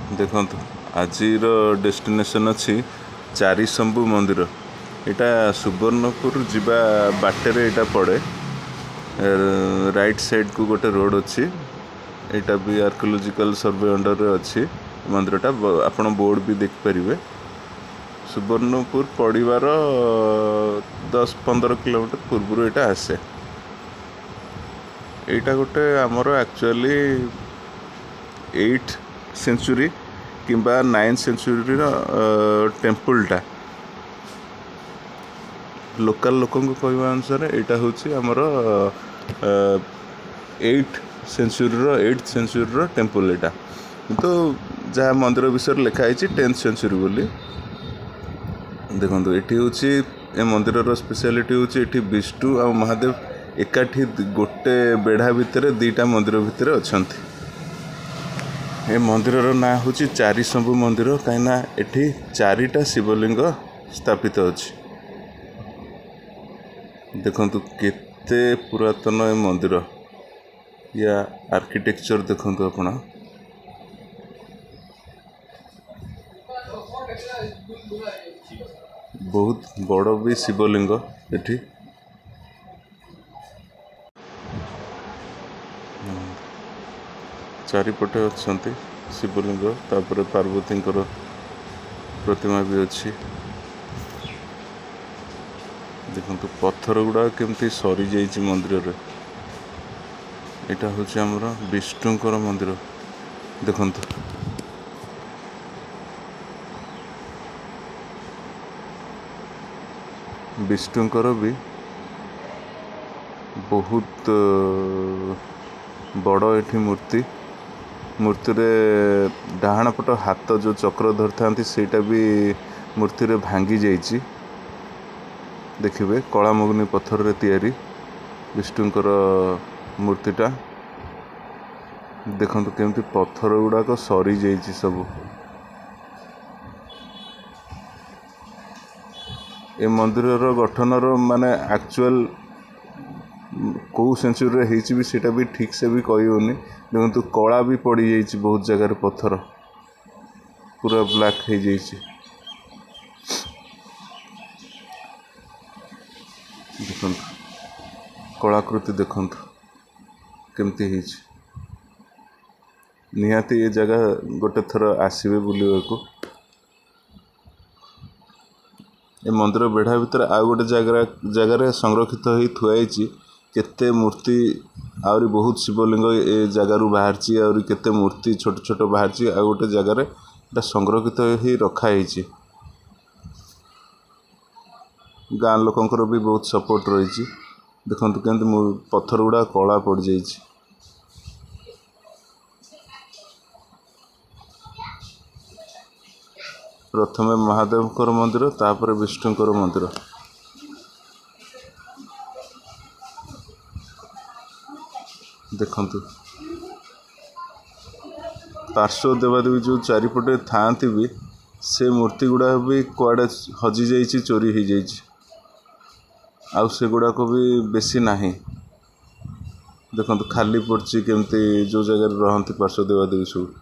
देखंतु आजिर डेस्टिनेशन अच्छी चारिशंभु मंदिर। एटा सुवर्णपुर जिबा बाटेरे एटा पड़े राइट साइड को गोटे रोड अच्छी। एटा भी आर्कियोलॉजिकल सर्वे अंडर रे अच्छी मंदिरटा आपण बोर्ड भी देख परिवे। सुवर्णपुर पड़िवार 10-15 किलोमीटर पूर्व एटा आसे। एटा गोटे आमर एक्चुअली 8th सेंचुरी किंबा 9th सेंचुरी टेम्पलटा लोकल लोक कहवा अनुसार यहाँ हूँ आमर 8th सेंचुरी टेम्पल एटा तो जहाँ मंदिर विषय लिखाई 10th सेंचुरी बोली। देखो ये हूँ मंदिर स्पेशलिटी हूँ ये विष्णु और महादेव एकाठी गोटे बेढ़ा भितर दीटा मंदिर भितर अच्छा। ये मंदिर ना हूँ चारिशंभु मंदिर कहीं एठी 4टा शिवलिंग स्थापित अच्छी। देखंतु केते पुरातन ए मंदिर या आर्किटेक्चर देखंतु आपण। बहुत बड़ भी शिवलिंग एठी। चारिपटे अच्छी शिवलिंग तापर पार्वती प्रतिमा भी अच्छी। देखो पत्थर गुड़ा केमती सरी जाइए मंदिर रे। यहाँ हूँ आमर विष्णुकर मंदिर। देखो विष्णुकर भी बहुत बड़ एठी मूर्ति रे डाहाण पट हाथ जो चक्र धर था सेटा भी मूर्ति रे भांगी जाइए। देखिए कला मगनी पत्थर रे तैयारी विष्णुकर मूर्तिटा। देखो केमती पत्थर गुड़ाक सरी जाइए सब। ए मंदिर गठन माने एक्चुअल कौ सेंचुरी होती भी सेटा भी ठीक से भी कही होनी। देखो कला भी पड़ जाइए बहुत जगह पत्थर पूरा ब्लैक हो जाइए। देखो कलाकृति देखो केमती है। निहाती ये जगह गोटे थर आसबे बुलवा को। ये मंदिर बेढ़ा भितर आ गोटे जगह संरक्षित हो थुआई केते मूर्ति आहरी बहुत शिवलिंग ए जगार बाहर आहरी केते मूर्ति छोट छोट बाहर आ गोटे जगार संरक्षित ही रखाई। गाँ लोकंकर भी बहुत सपोर्ट रही। देखो केमती पत्थर गुड़ा कला पड़ जाइए। प्रथमे महादेवकर मंदिर तापर विष्णुकर मंदिर। देखंतु पार्श्व देवादेवी जो चारिपटे थांती भी से मूर्ति गुड़ा भी कुआड़े हजि जाइए चोरी हो जाइए। आउ से गुड़ा को भी बेसी नहीं। देखो खाली पड़ी केमती जो जगह रहती पार्श्व देवादेवी सब।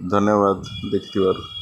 धन्यवाद देखिथिबारु।